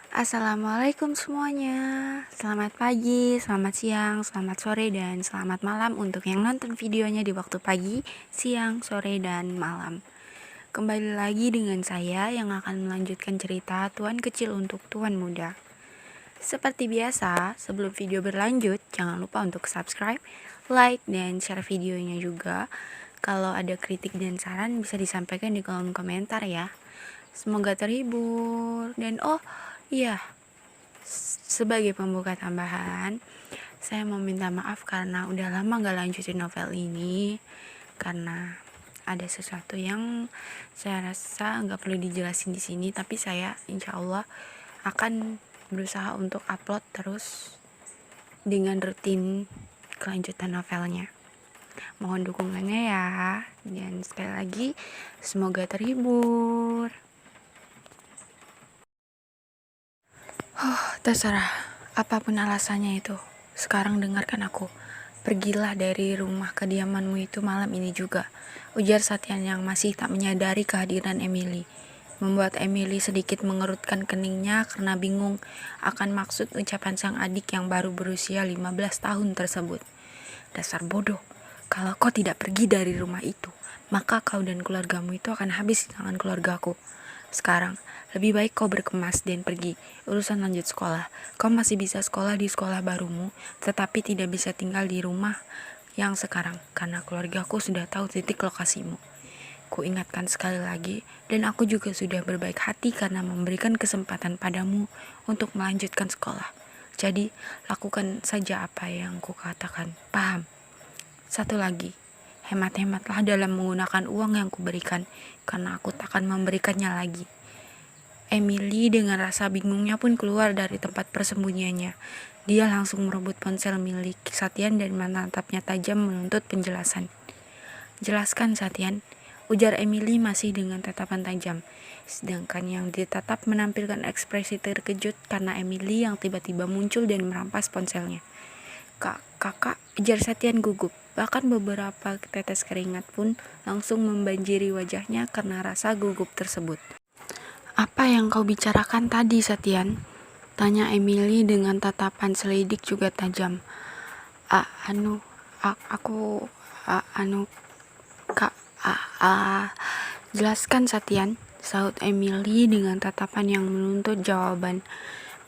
Assalamualaikum semuanya. Selamat pagi, selamat siang, selamat sore, dan selamat malam untuk yang nonton videonya di waktu pagi, siang, sore, dan malam. Kembali lagi dengan saya yang akan melanjutkan cerita Tuan Kecil untuk Tuan Muda. Seperti biasa, sebelum video berlanjut, jangan lupa untuk subscribe, like, dan share videonya juga. Kalau ada kritik dan saran bisa disampaikan di kolom komentar ya. Semoga terhibur. Dan iya, sebagai pembuka tambahan, saya mau minta maaf karena udah lama gak lanjutin novel ini. Karena ada sesuatu yang saya rasa gak perlu dijelasin di sini, tapi saya insya Allah akan berusaha untuk upload terus dengan rutin kelanjutan novelnya. Mohon dukungannya ya. Dan sekali lagi, semoga terhibur. Terserah, apapun alasannya itu. Sekarang dengarkan aku. Pergilah dari rumah kediamanmu itu malam ini juga, ujar Satyan yang masih tak menyadari kehadiran Emily. Membuat Emily sedikit mengerutkan keningnya karena bingung akan maksud ucapan sang adik yang baru berusia 15 tahun tersebut. Dasar bodoh, kalau kau tidak pergi dari rumah itu, maka kau dan keluargamu itu akan habis di tangan keluargaku. Sekarang, lebih baik kau berkemas dan pergi. Urusan lanjut sekolah. Kau masih bisa sekolah di sekolah barumu, tetapi tidak bisa tinggal di rumah yang sekarang, karena keluargaku sudah tahu titik lokasimu. Ku ingatkan sekali lagi, dan aku juga sudah berbaik hati karena memberikan kesempatan padamu untuk melanjutkan sekolah. Jadi, lakukan saja apa yang ku katakan. Paham? Satu lagi, hemat-hematlah dalam menggunakan uang yang kuberikan, karena aku takkan memberikannya lagi. Emily dengan rasa bingungnya pun keluar dari tempat persembunyiannya. Dia langsung merebut ponsel milik Satyan dan menatapnya tajam menuntut penjelasan. Jelaskan Satyan, ujar Emily masih dengan tatapan tajam. Sedangkan yang ditatap menampilkan ekspresi terkejut karena Emily yang tiba-tiba muncul dan merampas ponselnya. Kakak, ujar Satyan gugup. Bahkan beberapa tetes keringat pun langsung membanjiri wajahnya karena rasa gugup tersebut. Apa yang kau bicarakan tadi, Satyan? Tanya Emily dengan tatapan selidik juga tajam. Aku, kak, jelaskan Satyan, sahut Emily dengan tatapan yang menuntut jawaban.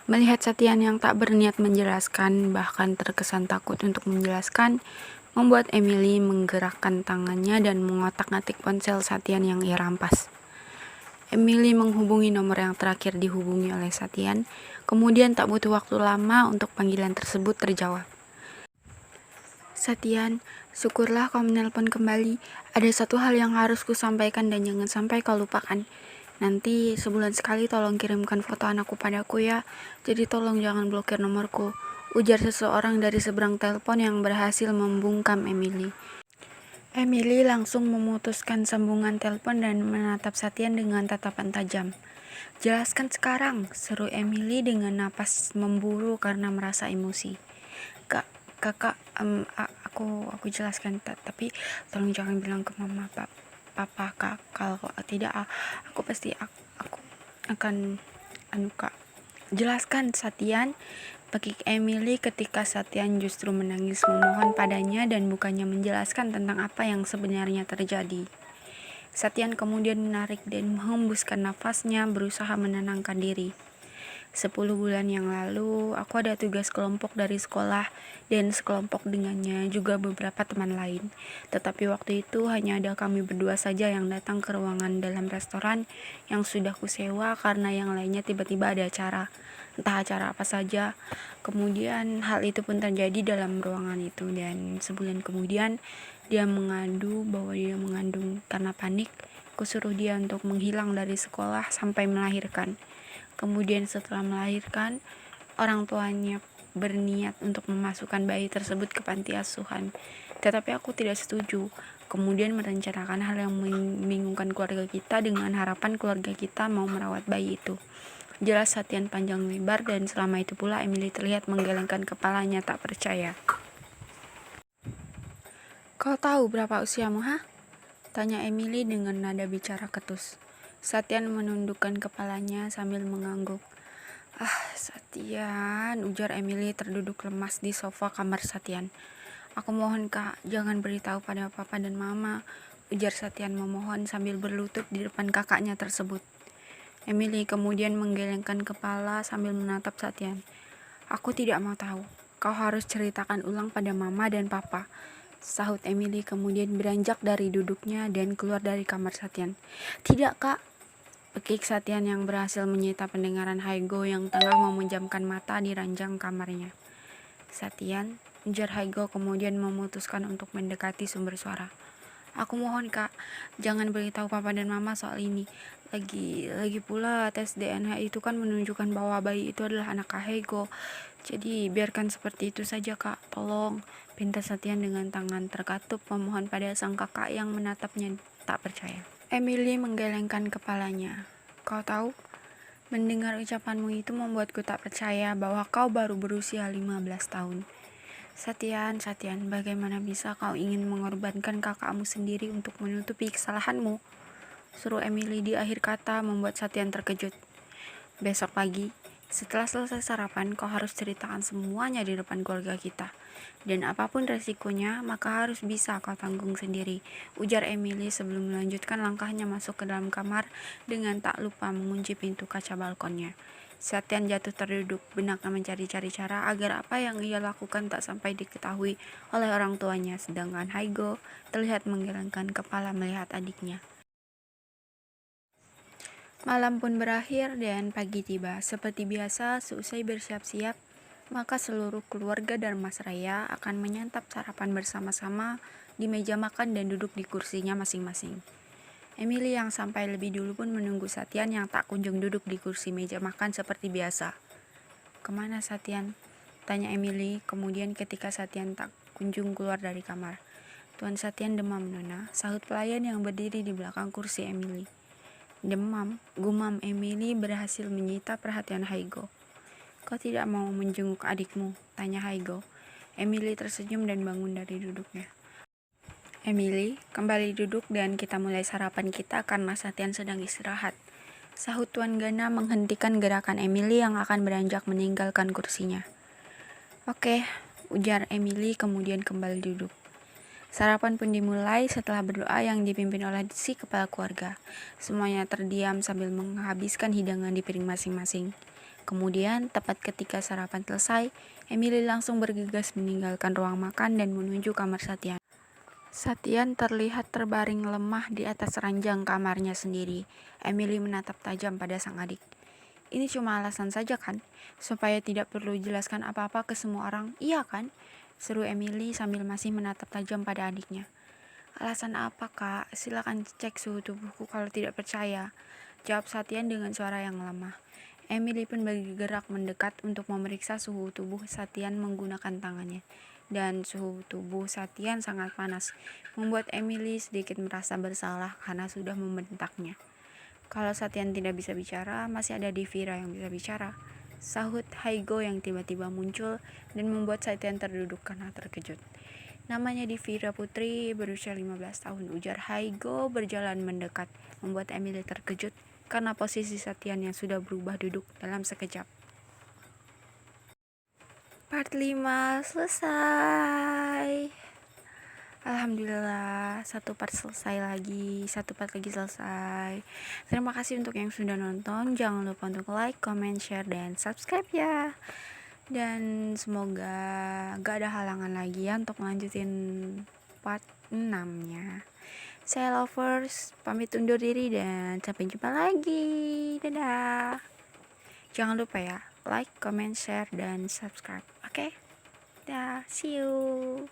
Melihat Satyan yang tak berniat menjelaskan, bahkan terkesan takut untuk menjelaskan, membuat Emily menggerakkan tangannya dan mengotak-atik ponsel Satyan yang ia rampas. Emily menghubungi nomor yang terakhir dihubungi oleh Satyan, kemudian tak butuh waktu lama untuk panggilan tersebut terjawab. Satyan, syukurlah kau menelpon kembali. Ada satu hal yang harus ku sampaikan dan jangan sampai kau lupakan. Nanti sebulan sekali tolong kirimkan foto anakku padaku ya. Jadi tolong jangan blokir nomorku, ujar seseorang dari seberang telepon yang berhasil membungkam Emily. Emily langsung memutuskan sambungan telepon dan menatap Satyan dengan tatapan tajam. Jelaskan sekarang, seru Emily dengan napas memburu karena merasa emosi. Kakak, aku jelaskan, tapi tolong jangan bilang ke mama, papa, kak. Kalau tidak, aku pasti aku akan kak. Jelaskan, Satyan, pekik Emily ketika Satyan justru menangis memohon padanya dan bukannya menjelaskan tentang apa yang sebenarnya terjadi. Satyan kemudian menarik dan menghembuskan nafasnya berusaha menenangkan diri. 10 bulan yang lalu, aku ada tugas kelompok dari sekolah dan sekelompok dengannya juga beberapa teman lain. Tetapi waktu itu hanya ada kami berdua saja yang datang ke ruangan dalam restoran yang sudah kusewa karena yang lainnya tiba-tiba ada acara. Entah acara apa saja. Kemudian hal itu pun terjadi dalam ruangan itu dan sebulan kemudian dia mengadu bahwa dia mengandung. Karena panik, kusuruh dia untuk menghilang dari sekolah sampai melahirkan. Kemudian setelah melahirkan, orang tuanya berniat untuk memasukkan bayi tersebut ke panti asuhan. Tetapi aku tidak setuju. Kemudian merencanakan hal yang membingungkan keluarga kita dengan harapan keluarga kita mau merawat bayi itu. Jelas Satyan panjang lebar dan selama itu pula Emily terlihat menggelengkan kepalanya tak percaya. Kau tahu berapa usiamu, ha? Tanya Emily dengan nada bicara ketus. Satyan menundukkan kepalanya sambil mengangguk. Satian, ujar Emily terduduk lemas di sofa kamar Satian. Aku mohon kak, jangan beritahu pada papa dan mama, ujar Satian memohon sambil berlutut di depan kakaknya tersebut. Emily kemudian menggelengkan kepala sambil menatap Satian. Aku tidak mau tahu, kau harus ceritakan ulang pada mama dan papa, sahut Emily kemudian beranjak dari duduknya dan keluar dari kamar Satian. Tidak kak, pekik Satian yang berhasil menyita pendengaran Haigo yang tengah memejamkan mata di ranjang kamarnya. Satian, ujar Haigo kemudian memutuskan untuk mendekati sumber suara. Aku mohon kak, jangan beritahu papa dan mama soal ini. Lagi pula tes DNA itu kan menunjukkan bahwa bayi itu adalah anak Kak Haigo. Jadi biarkan seperti itu saja kak, tolong, pinta Satian dengan tangan terkatup memohon pada sang kakak yang menatapnya tak percaya. Emily menggelengkan kepalanya. Kau tahu, mendengar ucapanmu itu membuatku tak percaya bahwa kau baru berusia 15 tahun. Satian, bagaimana bisa kau ingin mengorbankan kakakmu sendiri untuk menutupi kesalahanmu? Suruh Emily di akhir kata membuat Satian terkejut. Besok pagi, setelah selesai sarapan, kau harus ceritakan semuanya di depan keluarga kita. Dan apapun resikonya, maka harus bisa kau tanggung sendiri, ujar Emily sebelum melanjutkan langkahnya masuk ke dalam kamar dengan tak lupa mengunci pintu kaca balkonnya. Satian jatuh terduduk, benaknya mencari-cari cara agar apa yang ia lakukan tak sampai diketahui oleh orang tuanya, sedangkan Haigo terlihat menggelengkan kepala melihat adiknya. Malam pun berakhir dan pagi tiba. Seperti biasa, seusai bersiap-siap, maka seluruh keluarga Darmas Raya akan menyantap sarapan bersama-sama di meja makan dan duduk di kursinya masing-masing. Emily yang sampai lebih dulu pun menunggu Satian yang tak kunjung duduk di kursi meja makan seperti biasa. Kemana Satian? Tanya Emily kemudian ketika Satian tak kunjung keluar dari kamar. Tuan Satian demam nona, sahut pelayan yang berdiri di belakang kursi Emily. Demam, gumam Emily berhasil menyita perhatian Haigo. Kau tidak mau menjenguk adikmu? Tanya Haigo. Emily tersenyum dan bangun dari duduknya. Emily, kembali duduk dan kita mulai sarapan kita karena Satian sedang istirahat, sahut Tuan Gana menghentikan gerakan Emily yang akan beranjak meninggalkan kursinya. Oke, ujar Emily kemudian kembali duduk. Sarapan pun dimulai setelah berdoa yang dipimpin oleh si kepala keluarga. Semuanya terdiam sambil menghabiskan hidangan di piring masing-masing. Kemudian, tepat ketika sarapan selesai, Emily langsung bergegas meninggalkan ruang makan dan menuju kamar Satian. Satian terlihat terbaring lemah di atas ranjang kamarnya sendiri. Emily menatap tajam pada sang adik. Ini cuma alasan saja kan? Supaya tidak perlu jelaskan apa-apa ke semua orang, iya kan? Seru Emily sambil masih menatap tajam pada adiknya. Alasan apa kak? Silakan cek suhu tubuhku kalau tidak percaya, jawab Satian dengan suara yang lemah. Emily pun bergerak mendekat untuk memeriksa suhu tubuh Satian menggunakan tangannya. Dan suhu tubuh Satian sangat panas, membuat Emily sedikit merasa bersalah karena sudah membentaknya. Kalau Satian tidak bisa bicara, masih ada Divira yang bisa bicara, sahut Haigo yang tiba-tiba muncul dan membuat Satian terduduk karena terkejut. Namanya Divira Putri, berusia 15 tahun, ujar Haigo berjalan mendekat, membuat Emily terkejut karena posisi Satian yang sudah berubah duduk dalam sekejap. Part 5 selesai. Alhamdulillah, satu part lagi selesai. Terima kasih untuk yang sudah nonton. Jangan lupa untuk like, comment, share, dan subscribe ya. Dan semoga gak ada halangan lagi ya untuk lanjutin part 6-nya. Saya Lovers, pamit undur diri dan sampai jumpa lagi. Dadah. Jangan lupa ya, like, comment, share, dan subscribe. Oke? Dah, see you.